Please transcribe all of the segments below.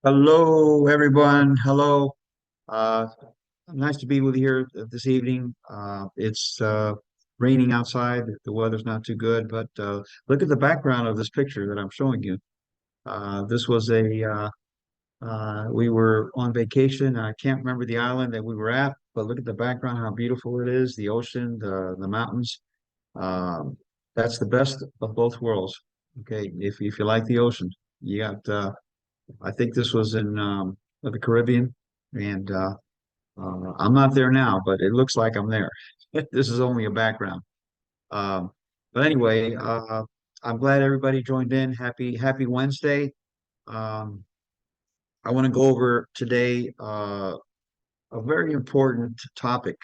Hello, everyone. Hello. Uh, Nice to be with you here this evening. It's raining outside. The weather's not too good, but look at the background of this picture that I'm showing you. This was we were on vacation. I can't remember the island that we were at, but look at the background, how beautiful it is, the ocean, the mountains. Um, that's the best of both worlds. Okay, if you like the ocean, you got I think this was in the Caribbean, and I'm not there now, but it looks like I'm there. This is only a background. Um, but anyway, I'm glad everybody joined in. Happy Wednesday. Um, I want to go over today a very important topic,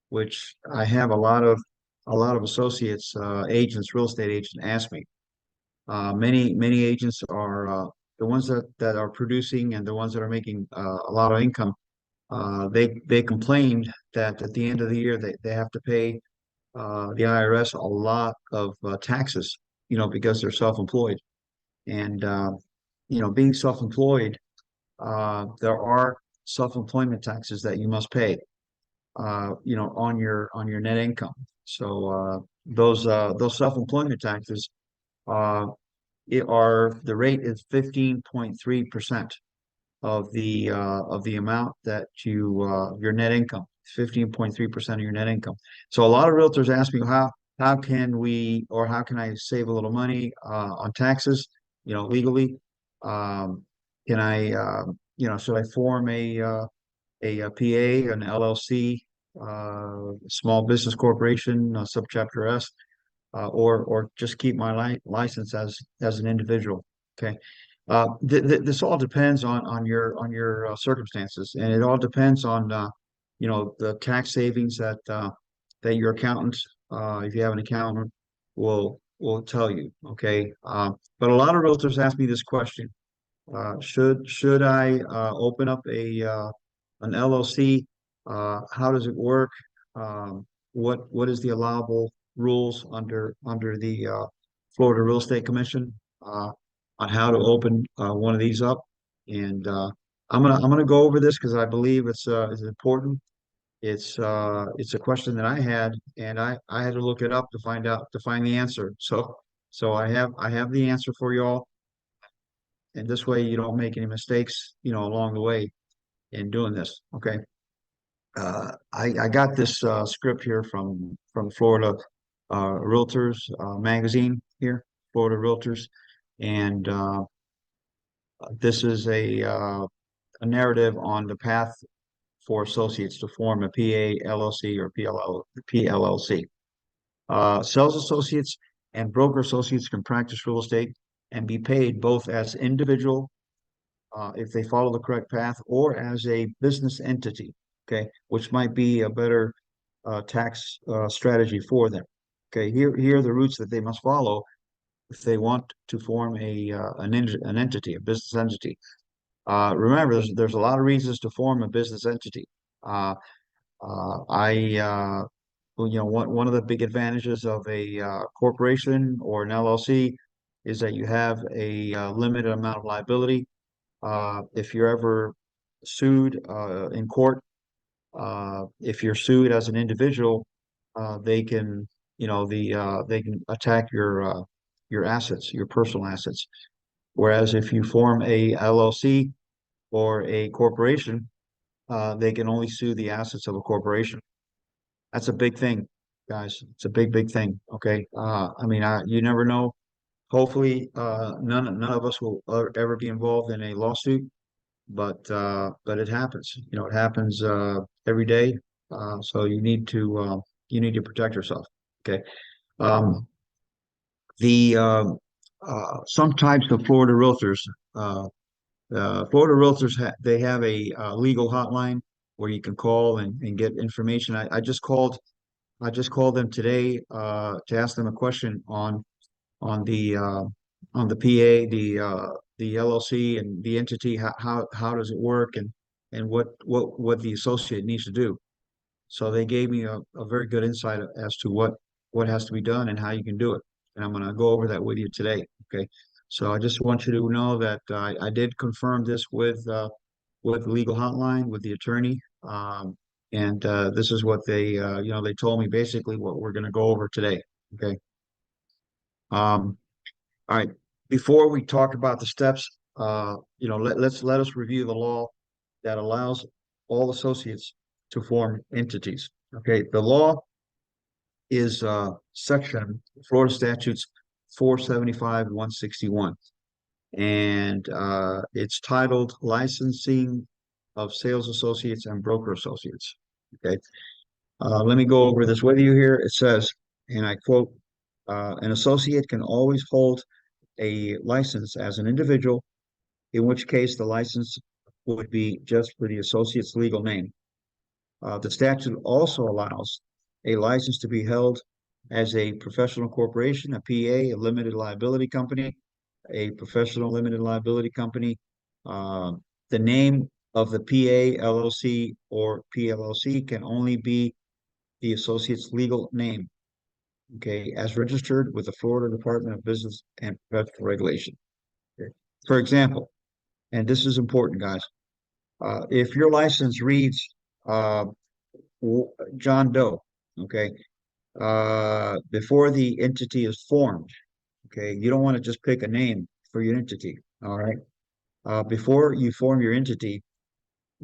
which I have a lot of associates, agents, real estate agents, ask me. Many agents are the ones that are producing and the ones that are making a lot of income. They complained that at the end of the year they have to pay the IRS a lot of taxes, because they're self-employed. And being self-employed, there are self-employment taxes that you must pay, on your net income. So those self-employment taxes uh, the rate is 15.3% of the amount that your net income, 15.3% of your net income. So a lot of realtors ask me how can we or how can I save a little money on taxes, legally? Um, can I should I form a PA, an LLC, small business corporation, subchapter S, or just keep my license as an individual? Okay. This all depends on your circumstances, and it all depends on the tax savings that your accountant, if you have an accountant, will tell you. Okay, but a lot of realtors ask me this question: should I open up a an LLC? How does it work? What is the allowable rules under the Florida Real Estate Commission on how to open one of these up? And I'm gonna go over this because I believe it's important. It's a question that I had, and I had to look it up to find the answer. So I have the answer for you all, and this way you don't make any mistakes, along the way in doing this. Okay. I got this script here from Florida Realtors magazine here, Florida Realtors, and this is a narrative on the path for associates to form a PA, LLC, or PLLC. Sales associates and broker associates can practice real estate and be paid both as individual, if they follow the correct path, or as a business entity, okay, which might be a better tax strategy for them. Okay, here are the routes that they must follow if they want to form an entity, a business entity. Remember, there's a lot of reasons to form a business entity. Uh, well, one of the big advantages of a corporation or an LLC is that you have a limited amount of liability. If you're ever sued in court, if you're sued as an individual, they can, they can attack your assets, your personal assets. Whereas if you form a LLC or a corporation, they can only sue the assets of a corporation. That's a big thing, guys. It's a big thing. Okay. I mean, you never know. Hopefully, none of us will ever be involved in a lawsuit, but it happens. It happens every day. So you need to protect yourself. Okay. Um, the Some types of Florida realtors. Uh, Florida realtors they have a legal hotline where you can call and get information. I just called them today to ask them a question on the PA, the LLC, and the entity. How does it work, and what the associate needs to do. So they gave me a very good insight as to what has to be done and how you can do it. And I'm going to go over that with you today. Okay. So I just want you to know that I did confirm this with the legal hotline with the attorney, and this is what they told me basically what we're going to go over today. Okay. Um, all right. Before we talk about the steps, let us review the law that allows all associates to form entities. Okay. The law is section Florida statutes 475 161, and it's titled Licensing of Sales Associates and Broker Associates. Okay. Let me go over this with you here. It says, and I quote, an associate can always hold a license as an individual, in which case the license would be just for the associate's legal name. The statute also allows a license to be held as a professional corporation, a PA, a limited liability company, a professional limited liability company. Uh, the name of the PA, LLC, or PLLC can only be the associate's legal name, okay, as registered with the Florida Department of Business and Professional Regulation. Okay. For example, and this is important, guys, if your license reads uh, John Doe, okay, before the entity is formed, okay, you don't want to just pick a name for your entity, all right? Before you form your entity,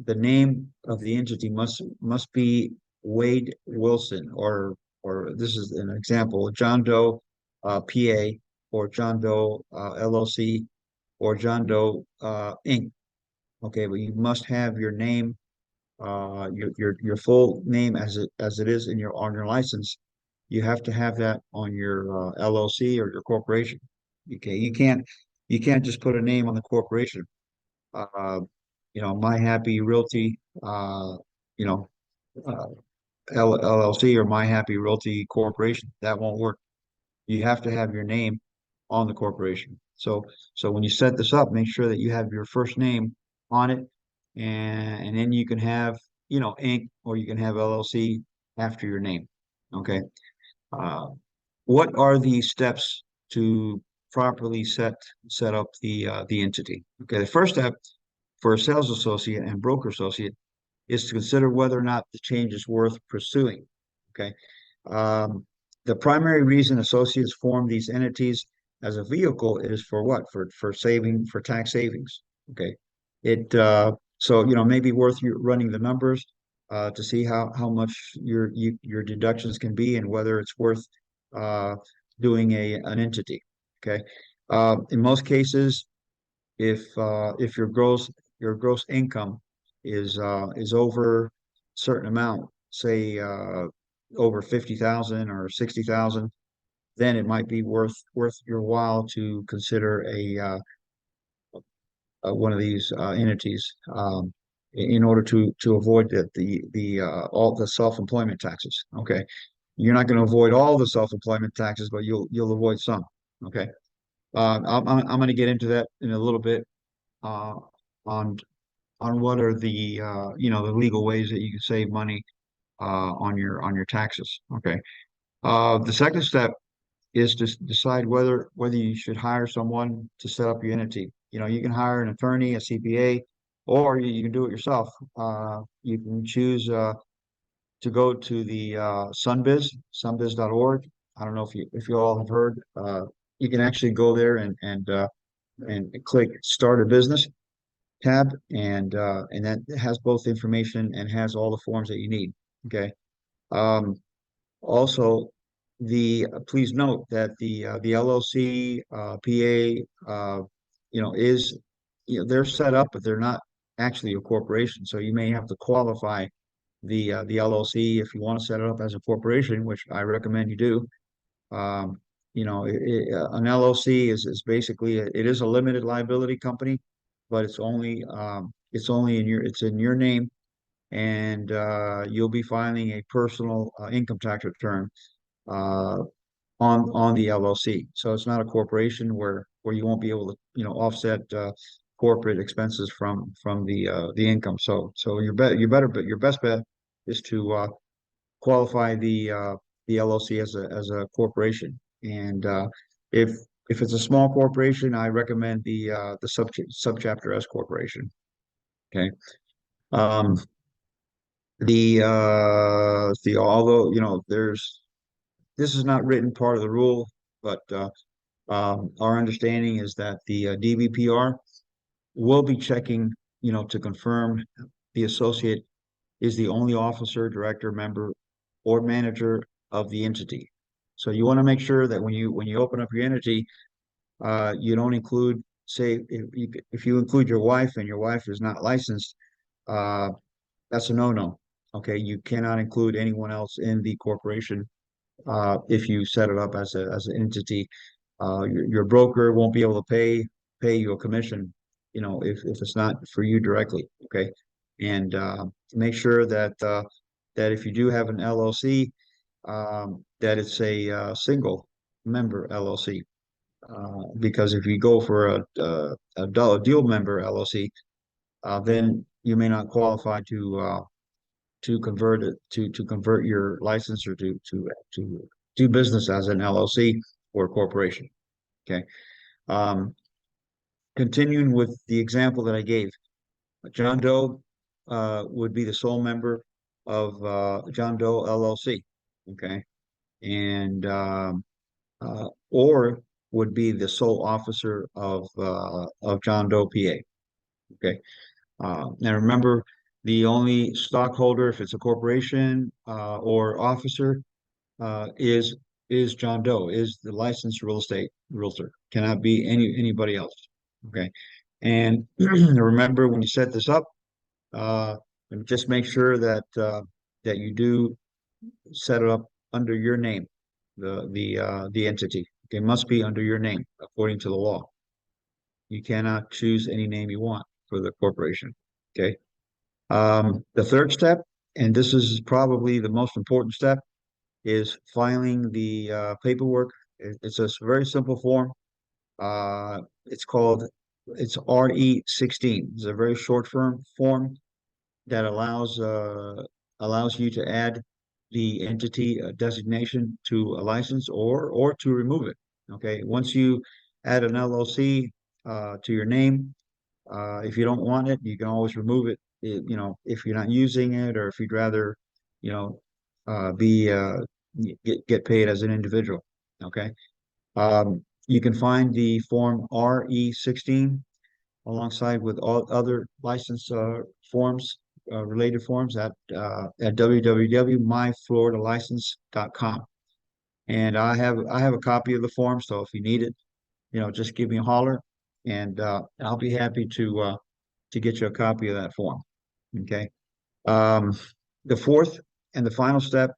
the name of the entity must be Wade Wilson, or this is an example, John Doe PA, or John Doe LLC, or John Doe Inc. Okay, but you must have your name, your full name as it is in your on your license. You have to have that on your LLC or your corporation. Okay, you can't just put a name on the corporation. Uh, My Happy Realty, you know, uh, LLC or My Happy Realty Corporation. That won't work. You have to have your name on the corporation. So when you set this up, make sure that you have your first name on it, and then you can have, Inc. or you can have LLC after your name. Okay. Uh, what are the steps to properly set up the entity? Okay, the first step for a sales associate and broker associate is to consider whether or not the change is worth pursuing. Okay. Um, the primary reason associates form these entities as a vehicle is for what? For tax savings. Okay. It so maybe worth you running the numbers to see how much your deductions can be and whether it's worth uh, doing an entity. Okay. In most cases, if your gross income is over a certain amount, say over 50,000 or 60,000, then it might be worth your while to consider one of these entities, in order to avoid the all the self-employment taxes. Okay, you're not going to avoid all the self-employment taxes, but you'll avoid some. Okay, I'm going to get into that in a little bit, uh, on what are the legal ways that you can save money on your taxes. Okay. The second step is to decide whether you should hire someone to set up your entity. You can hire an attorney, a CPA, or you can do it yourself. You can choose to go to the sunbiz.org. I don't know if you all have heard. You can actually go there and click Start a Business tab, and that has both information and has all the forms that you need. Okay. Um, Also, the please note that the LLC, PA, is they're set up, but they're not actually a corporation. So you may have to qualify the LLC if you want to set it up as a corporation, which I recommend you do. Um, an LLC is basically it is a limited liability company, but it's only it's in your name, and you'll be filing a personal income tax return uh, on the LLC. So it's not a corporation where you won't be able to offset corporate expenses from the income. So your best bet is to qualify the LLC as a corporation. And if If it's a small corporation, I recommend the subchapter S corporation. Okay. Um, the although this is not written part of the rule, but our understanding is that the DBPR will be checking, to confirm the associate is the only officer, director, member, or manager of the entity. So you want to make sure that when you open up your entity, you don't include, say, if you include your wife and your wife is not licensed, uh, that's a no-no. Okay, you cannot include anyone else in the corporation if you set it up as an entity. Your broker won't be able to pay you a commission, if it's not for you directly. Okay, and make sure that if you do have an LLC, that it's a single member LLC. Because if you go for a dual member LLC, then you may not qualify to convert it to convert your license or to do business as an LLC or a corporation. Okay. Um, Continuing with the example that I gave, John Doe would be the sole member of John Doe LLC. Okay. And or would be the sole officer of John Doe PA. Okay. Now remember, the only stockholder, if it's a corporation or officer, is John Doe, is the licensed real estate realtor. Cannot be anybody else. Okay. And remember, when you set this up, uh, just make sure that you do set it up under your name, the entity. It must be under your name according to the law. You cannot choose any name you want for the corporation. Okay. The third step, and this is probably the most important step, is filing the paperwork. It's a very simple form. It's RE16. It's a very short form that allows you to add the entity designation to a license or to remove it. Okay, once you add an LLC to your name, if you don't want it, you can always remove it. If you're not using it, or if you'd rather, you know, be get paid as an individual. Okay. You can find the form RE16 alongside with all other license forms, related forms at www.myfloridalicense.com. And I have a copy of the form, so if you need it, just give me a holler, and I'll be happy to get you a copy of that form. Okay. Um, the fourth and the final step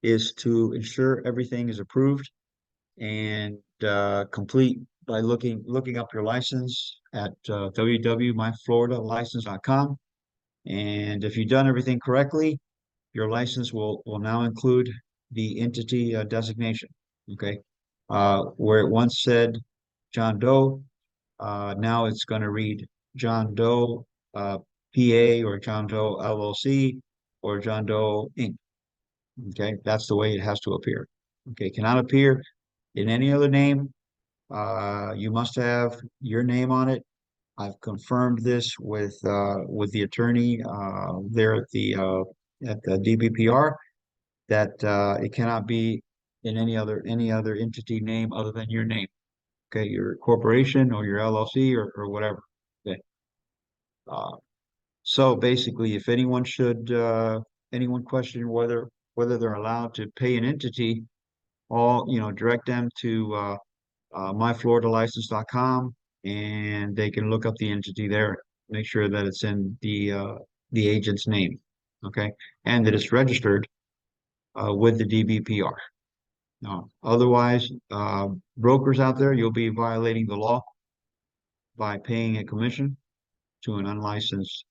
is to ensure everything is approved and complete by looking up your license at www.myfloridalicense.com. And if you've done everything correctly, your license will now include the entity designation. Okay. Where it once said John Doe, now it's going to read John Doe PA, or John Doe LLC, or John Doe Inc. Okay, that's the way it has to appear. Okay, cannot appear in any other name. You must have your name on it. I've confirmed this with the attorney there at the DBPR, that it cannot be in any other entity name other than your name. Okay, your corporation or your LLC, or whatever. Okay. Uh, so basically, if anyone question whether they're allowed to pay an entity, direct them to myfloridalicense.com, and they can look up the entity there, make sure that it's in the agent's name, okay, and that it's registered with the DBPR. Otherwise, brokers out there, you'll be violating the law by paying a commission to an unlicensed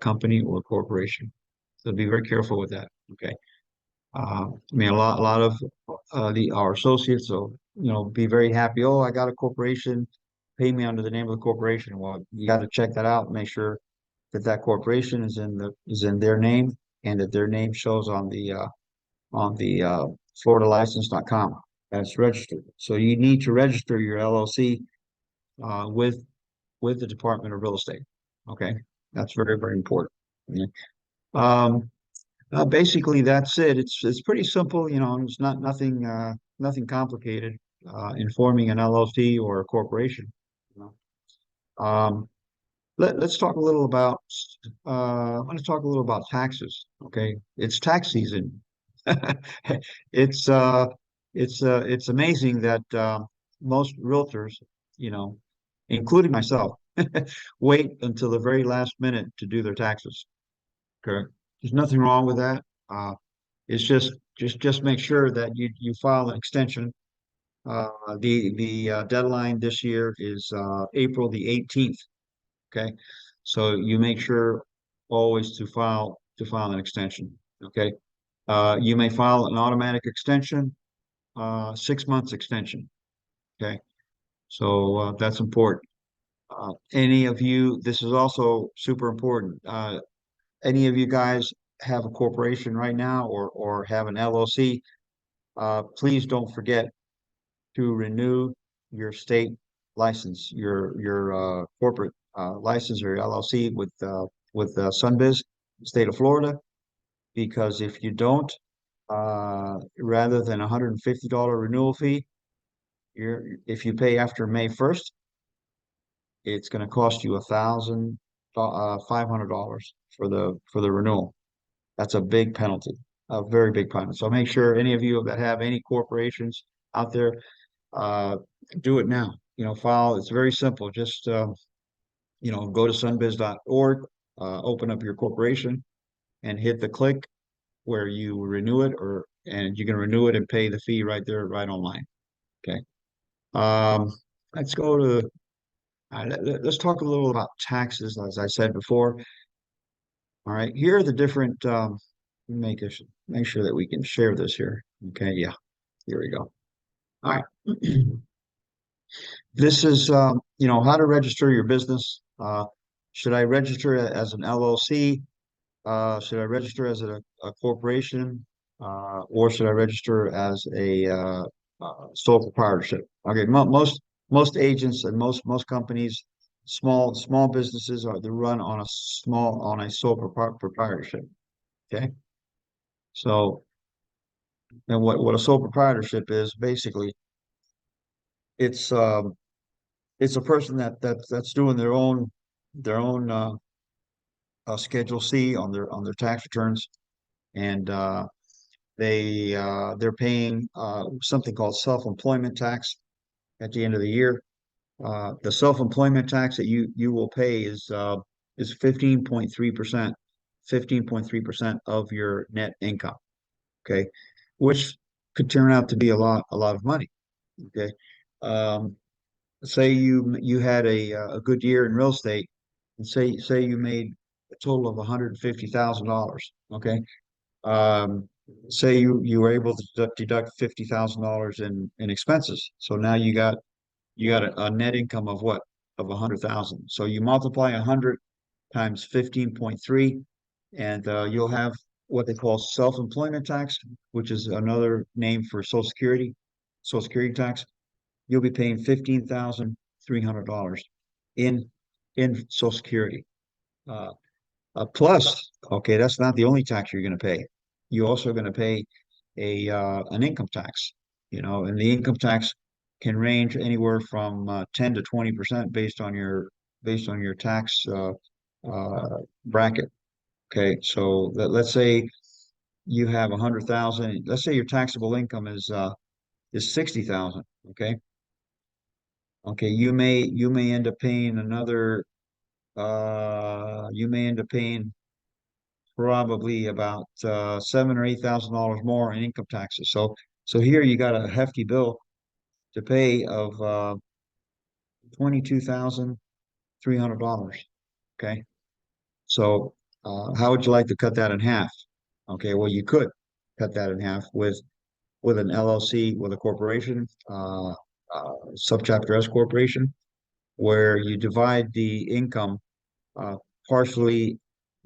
company or corporation. So be very careful with that. Okay. I mean, a lot of our associates will, be very happy. Oh, I got a corporation, pay me under the name of the corporation. Well, you got to check that out, make sure that corporation is in their name, and that their name shows on the Floridalicense.com. That's registered. So you need to register your LLC with the Department of Real Estate. Okay, that's very, very important. Yeah. Um, Basically, that's it. It's pretty simple. It's not nothing complicated in forming an LLC or a corporation. You know. Let's talk a little about. I want to talk a little about taxes. Okay, it's tax season. It's uh it's amazing that most realtors, you know, including myself, wait until the very last minute to do their taxes. Okay, there's nothing wrong with that. Uh, it's just make sure that you file an extension. The deadline this year is April the 18th. Okay, so you make sure always to file an extension. Okay, you may file an automatic extension, 6 months extension. Okay, so that's important. Any of you, this is also super important. Any of you guys have a corporation right now or have an LLC, please don't forget to renew your state license, your corporate license or your LLC with Sunbiz, state of Florida, because if you don't, rather than $150 renewal fee, if you pay after May 1st, it's going to cost you $1,500 for the renewal. That's a big penalty, a very big penalty. So make sure any of you that have any corporations out there, uh, do it now. File. It's very simple. Just go to sunbiz.org, open up your corporation, and hit the click where you renew it, and you can renew it and pay the fee right there, right online. Okay. Um, let's go to let's talk a little about taxes, as I said before. All right, here are the different. Make sure that we can share this here. Okay, yeah, here we go. All right, this is how to register your business. Should I register it as an LLC? Should I register as a corporation, or should I register as a sole proprietorship? Okay, most agents and most companies, small businesses are they run on a sole proprietorship. Okay, so and what a sole proprietorship is basically, it's it's a person that's doing their own Schedule C on their tax returns, and they're paying something called self-employment tax at the end of the year. The self-employment tax that you will pay is 15.3%, 15.3% of your net income. Okay, which could turn out to be a lot of money. Okay, um, say you had a good year in real estate, and say you made a total of $150,000. Okay, um, say you were able to deduct $50,000 in expenses. So now you got a net income of what? Of 100,000. So you multiply 100 times 15.3, and you'll have what they call self-employment tax, which is another name for Social Security tax. You'll be paying $15,300 in Social Security. Uh, Plus, okay, that's not the only tax you're going to pay. You're also going to pay an income tax, and the income tax can range anywhere from 10 to 20% based on your tax bracket. Okay, so let's say you have 100,000. Let's say your taxable income is 60,000. Okay, okay, you may end up paying you may end up paying probably about $7,000 or $8,000 more in income taxes. So here you got a hefty bill to pay of $22,300. Okay, so how would you like to cut that in half? Okay, well you could cut that in half with an LLC, with a corporation, subchapter S corporation, where you divide the income uh, partially.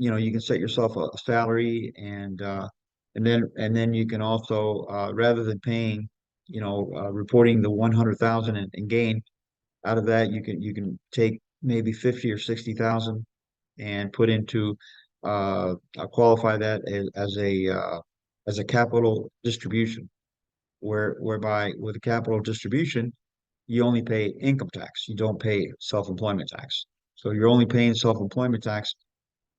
You can set yourself a salary, and then you can also, rather than paying reporting the 100,000 in gain. Out of that, you can take maybe 50 or 60,000 and put into qualify that as a capital distribution, whereby with a capital distribution, you only pay income tax. You don't pay self-employment tax. So you're only paying self-employment tax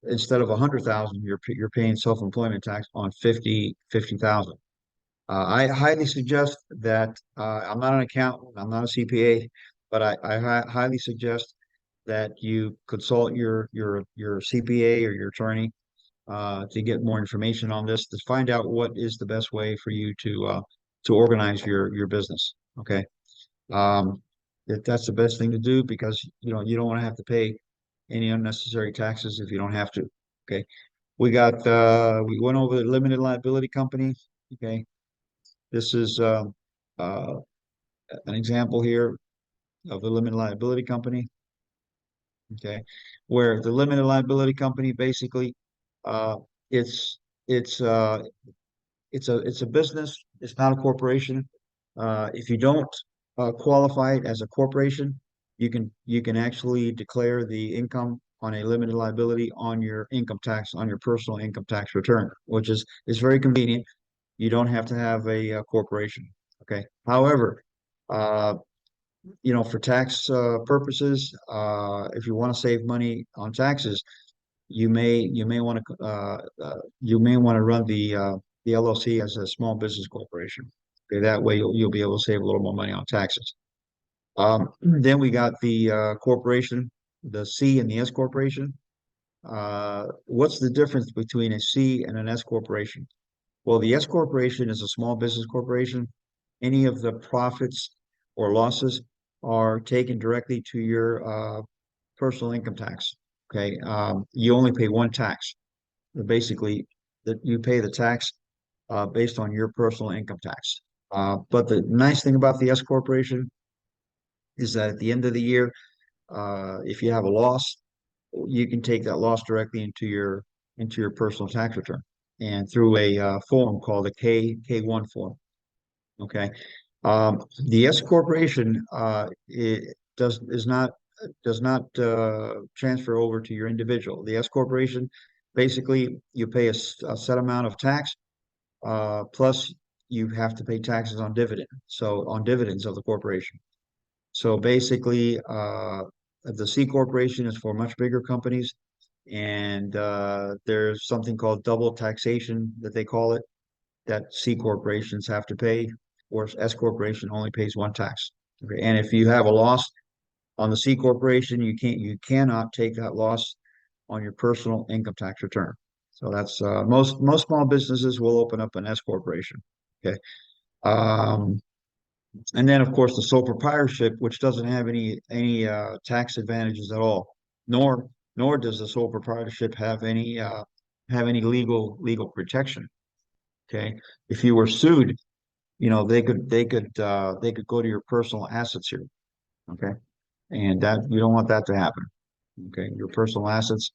instead of 100,000, you're paying self-employment tax on 50,000. I highly suggest that I'm not an accountant, I'm not a CPA, but I highly suggest that you consult your CPA or your attorney to get more information on this, to find out what is the best way for you to organize your business. Okay. Um, that's the best thing to do because you don't want to have to pay any unnecessary taxes if you don't have to. Okay. We went over the limited liability company. Okay. This is uh, an example here of a limited liability company. Okay. Where the limited liability company basically uh, it's it's uh, it's a business. It's not a corporation. If you don't qualify it as a corporation, you can actually declare the income on a limited liability on your income tax on your personal income tax return, which is very convenient. You don't have to have a corporation. Okay. However, uh, for tax purposes, if you want to save money on taxes, you may want to run the LLC as a small business corporation. Okay, that way you'll be able to save a little more money on taxes. Then we got the corporation, the C and the S corporation. What's the difference between a C and an S corporation? Well, the S corporation is a small business corporation. Any of the profits or losses are taken directly to your personal income tax. Okay, you only pay one tax. Basically, that you pay the tax based on your personal income tax. But the nice thing about the S corporation is that at the end of the year, if you have a loss, you can take that loss directly into your personal tax return and through a form called a K1 form. Okay. The S corporation it does not transfer over to your individual. The S corporation, basically, you pay a set amount of tax, plus you have to pay taxes on dividend. So on dividends of the corporation. So basically, the C corporation is for much bigger companies, and there's something called double taxation that they call it, that C corporations have to pay, or S corporation only pays one tax. Okay. And if you have a loss on the C corporation, you cannot take that loss on your personal income tax return. So that's most small businesses will open up an S corporation. Okay. Um, and then of course the sole proprietorship, which doesn't have any tax advantages at all, nor does the sole proprietorship have any legal protection. Okay. If you were sued, they could go to your personal assets here. Okay. And that you don't want that to happen. Okay. Your personal assets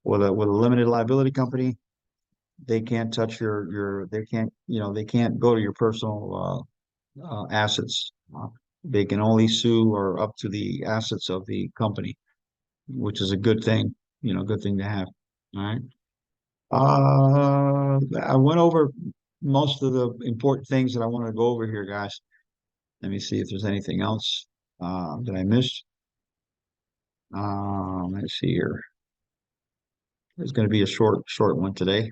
with a limited liability company, they can't touch they can't go to your personal assets. They can only sue or up to the assets of the company, which is a good thing, good thing to have. All right. I went over most of the important things that I wanted to go over here, guys. Let me see if there's anything else that I missed. Let's see here. It's going to be a short one today.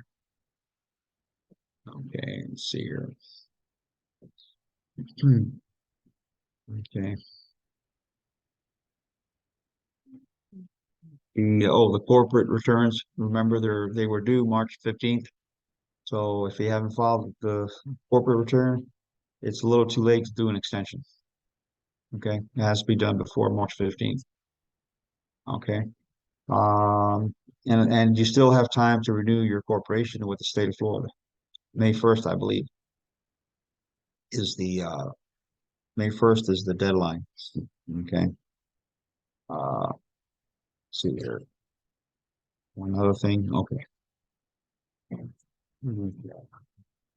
Okay, let's see here. Okay. The corporate returns. Remember, they were due March 15th. So if you haven't filed the corporate return, it's a little too late to do an extension. Okay, it has to be done before March 15th. Okay. Um, and you still have time to renew your corporation with the state of Florida. May 1st, I believe, is the May 1st is the deadline. Okay. Uh, see here. One other thing. Okay.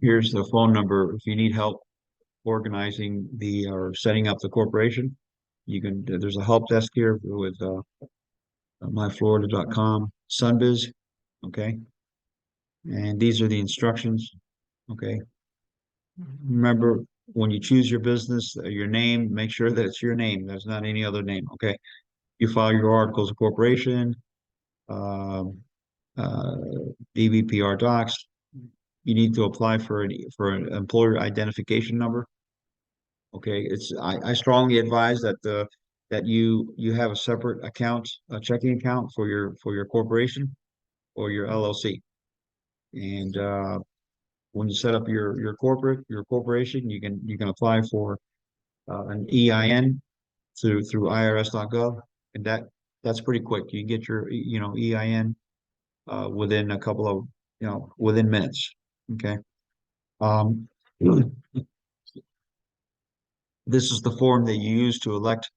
Here's the phone number if you need help organizing the or setting up the corporation. There's a help desk here with myflorida.com, Sunbiz. Okay. And these are the instructions. Okay. Remember, when you choose your business, your name, make sure that it's your name. That's not any other name. Okay. You file your articles of corporation, um, uh, DVPR docs. You need to apply for an employer identification number. Okay. I strongly advise that you have a separate account, a checking account for your corporation or your LLC. And when you set up your corporation, you can apply for an EIN through IRS.gov, and that's pretty quick. You get your EIN within a couple of within minutes. Okay. Um, this is the form that you use to elect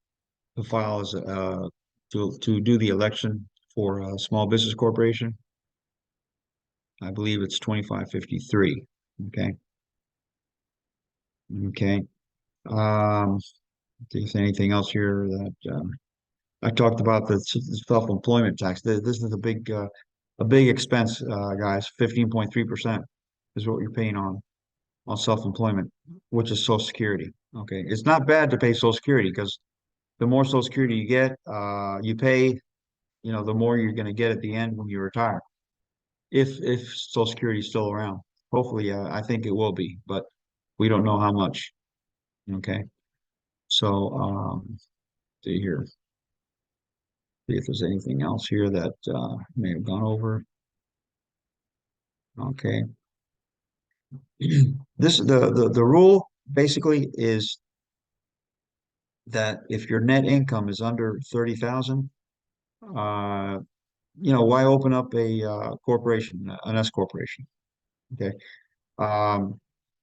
to file as to do the election for a small business corporation. I believe it's 2553. Okay. Okay. Is anything else here that I talked about the self-employment tax? This is a big expense, guys. 15.3% is what you're paying on self-employment, which is Social Security. Okay, it's not bad to pay Social Security because the more Social Security you get, you pay, the more you're going to get at the end when you retire. If Social Security is still around, hopefully, I think it will be, but we don't know how much. Okay, so see here. See if there's anything else here that may have gone over. Okay. The rule basically is that if your net income is under 30,000, uh, why open up a corporation, an S corporation? Okay.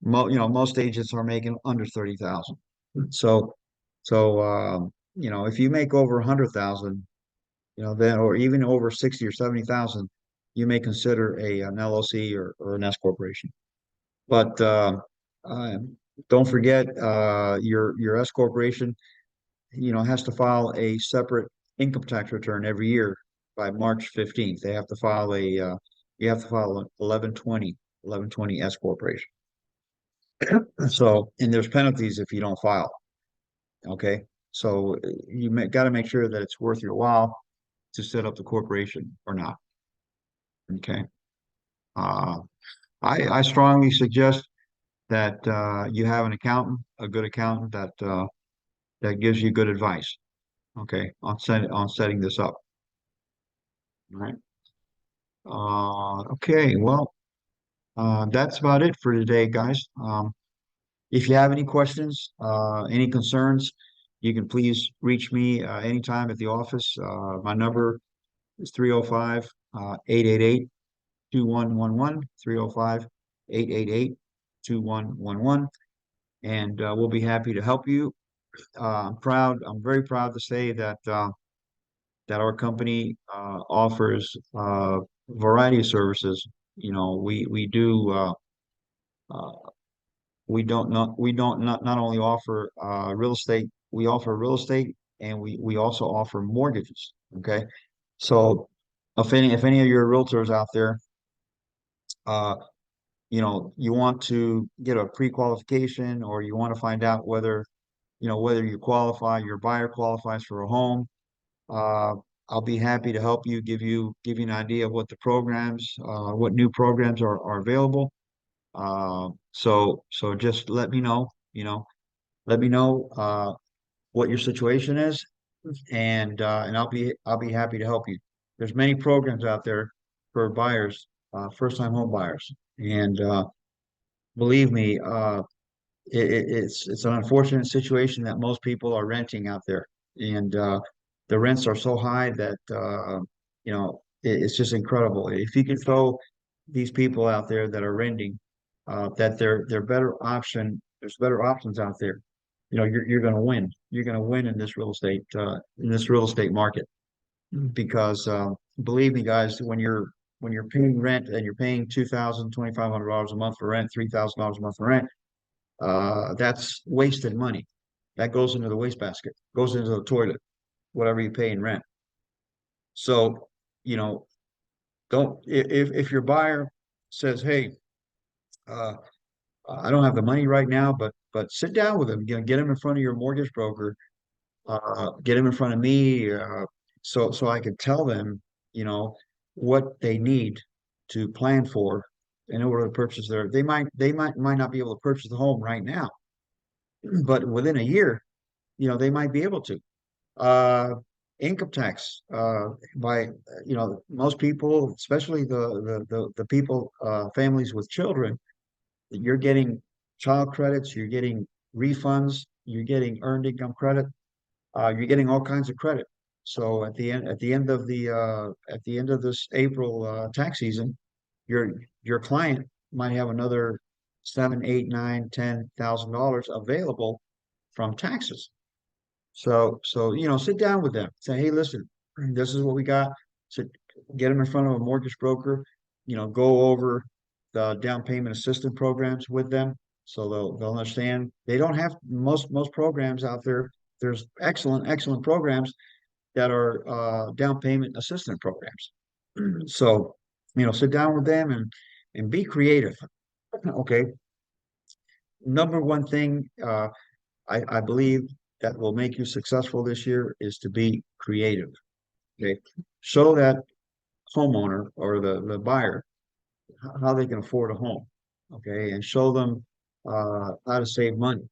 Most agents are making under 30,000. So, if you make over 100,000, then, or even over 60 or 70,000, you may consider an LLC or an S corporation. But uh, don't forget, your S corporation, has to file a separate income tax return every year by March 15th. They have to file you have to file an 1120 S corporation. So, and there's penalties if you don't file. Okay. So got to make sure that it's worth your while to set up the corporation or not. Okay. Uh, I strongly suggest that you have an accountant, a good accountant that gives you good advice. Okay, on setting this up. All right. Okay. Well, that's about it for today, guys. If you have any questions, any concerns, you can please reach me anytime at the office. My number is 305 888 2111, 305 888 2111, and we'll be happy to help you. I'm very proud to say that our company offers a variety of services. We do uh, we don't not only offer real estate, we offer real estate, and we also offer mortgages. Okay, so if any of your realtors out there, uh, you want to get a pre-qualification, or you want to find out whether you qualify, your buyer qualifies for a home. Uh, I'll be happy to help you, give you an idea of what what new programs are available. So just let me know, let me know what your situation is, and I'll be happy to help you. There's many programs out there for buyers, first-time home buyers, and believe me, it's an unfortunate situation that most people are renting out there, and the rents are so high that it's just incredible. If you can show these people out there that are renting that they're better option, there's better options out there. You're going to win. You're going to win in this real estate market because believe me, guys, when you're paying rent and you're paying $2,000, $2,500 a month for rent, $3,000 a month for rent, That's wasted money. That goes into the wastebasket, goes into the toilet, whatever you pay in rent. So, you know, don't if your buyer says, "Hey, uh, I don't have the money right now," but sit down with them, get them in front of your mortgage broker, get them in front of me, so I could tell them, you know, what they need to plan for in order to purchase their. They might not be able to purchase the home right now, but within a year, they might be able to. Uh, Income tax, by most people, especially the people, families with children, you're getting child credits, you're getting refunds, you're getting earned income credit, you're getting all kinds of credit. So at the end of this April tax season, your client might have another seven, eight, nine, $10,000 available from taxes. So sit down with them. Say, hey, listen, this is what we got. So get them in front of a mortgage broker. Go over the down payment assistance programs with them, so they'll understand. They don't have most programs out there. There's excellent programs that are down payment assistance programs. So sit down with them and be creative. Okay, number one thing I believe that will make you successful this year is to be creative. Okay. Show that homeowner or the buyer how they can afford a home. Okay. And show them how to save money.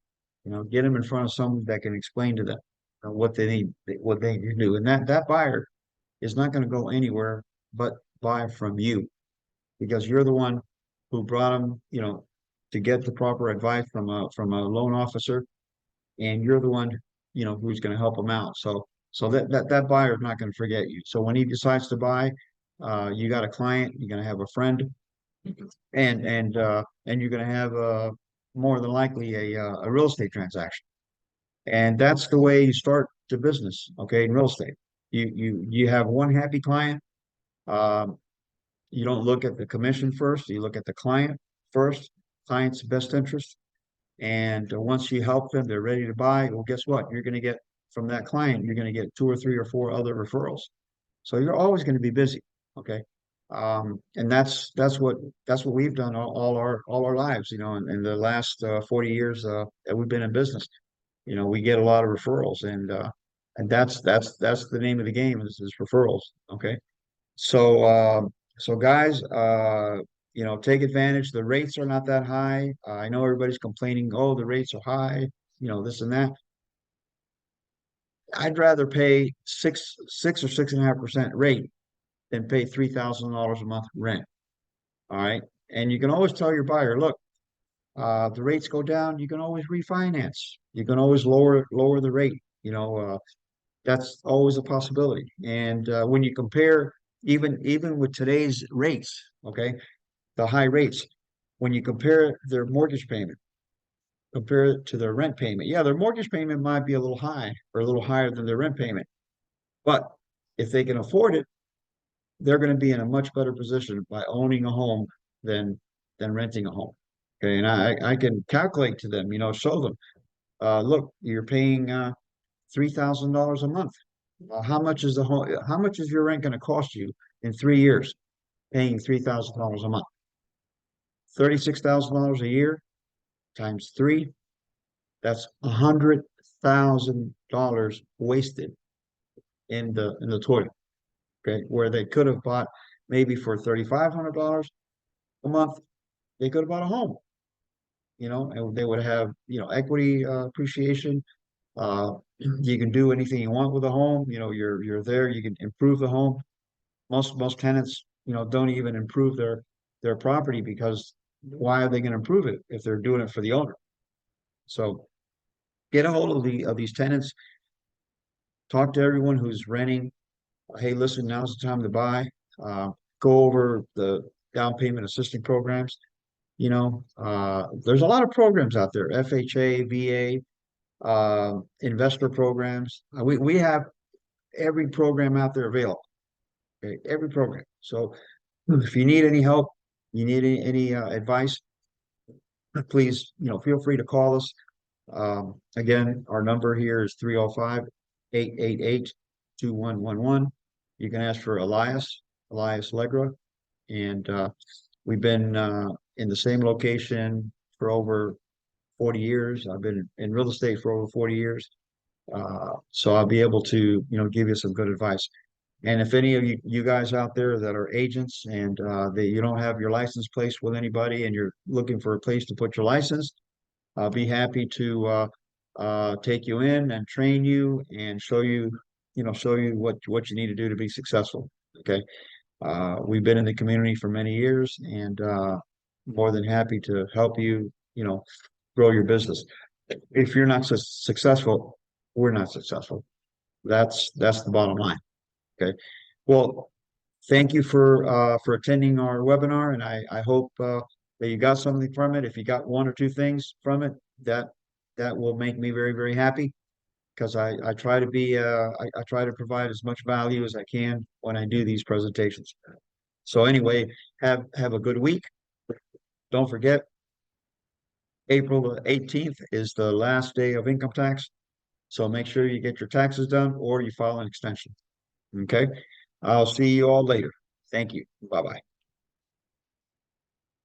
Get them in front of someone that can explain to them what they need to do. And that buyer is not going to go anywhere but buy from you, because you're the one who brought them, to get the proper advice from a loan officer, and you're the one, who's going to help them out. So that buyer is not going to forget you. So when he decides to buy, you got a client, you're going to have a friend, and you're going to have more than likely a real estate transaction. And that's the way you start the business, okay, in real estate. You have one happy client. Um, you don't look at the commission first, you look at the client first, client's best interest. And once you help them, they're ready to buy. Well, guess what? You're going to get from that client, you're going to get two or three or four other referrals. So you're always going to be busy. Okay. And that's what we've done all our lives, in the last 40 years that we've been in business. We get a lot of referrals, and that's the name of the game is referrals. Okay. So guys, take advantage. The rates are not that high. I know everybody's complaining, oh, the rates are high, this and that. I'd rather pay six or 6.5% rate than pay $3,000 a month rent. All right. And you can always tell your buyer, look, the rates go down, you can always refinance. You can always lower the rate. That's always a possibility. And when you compare, even with today's rates, okay, the high rates, when you compare their mortgage payment, compare it to their rent payment. Yeah, their mortgage payment might be a little high or a little higher than their rent payment, but if they can afford it, they're going to be in a much better position by owning a home than renting a home. Okay, and I can calculate to them, show them, look, you're paying $3,000 a month. How much is your rent going to cost you in 3 years? Paying $3,000 a month, $36,000 a year times three. That's $100,000 wasted in the toilet. Okay, where they could have bought maybe for $3,500 a month, they could have bought a home. And they would have equity appreciation. You can do anything you want with a home. You're there. You can improve the home. Most tenants, don't even improve their property, because why are they going to improve it if they're doing it for the owner? So get a hold of these tenants. Talk to everyone who's renting. Hey, listen, now's the time to buy. Go over the down payment assistance programs. There's a lot of programs out there: FHA, VA, investor programs. We have every program out there available. Okay, every program. So if you need any help, you need any advice, please, feel free to call us. Again, our number here is 305-888-2111. You can ask for Elias Legra, and we've been in the same location for over 40 years. I've been in real estate for over 40 years. So I'll be able to, give you some good advice. And if any of you guys out there that are agents and that you don't have your license placed with anybody and you're looking for a place to put your license, I'll be happy to take you in and train you and show you what you need to do to be successful. Okay. We've been in the community for many years and more than happy to help you, grow your business. If you're not successful, we're not successful. That's the bottom line. Okay. Well, thank you for attending our webinar, and I hope that you got something from it. If you got one or two things from it, that will make me very, very happy because I try to be I try to provide as much value as I can when I do these presentations. So anyway, have a good week. Don't forget, April the 18th is the last day of income tax. So make sure you get your taxes done or you file an extension. Okay. I'll see you all later. Thank you. Bye bye.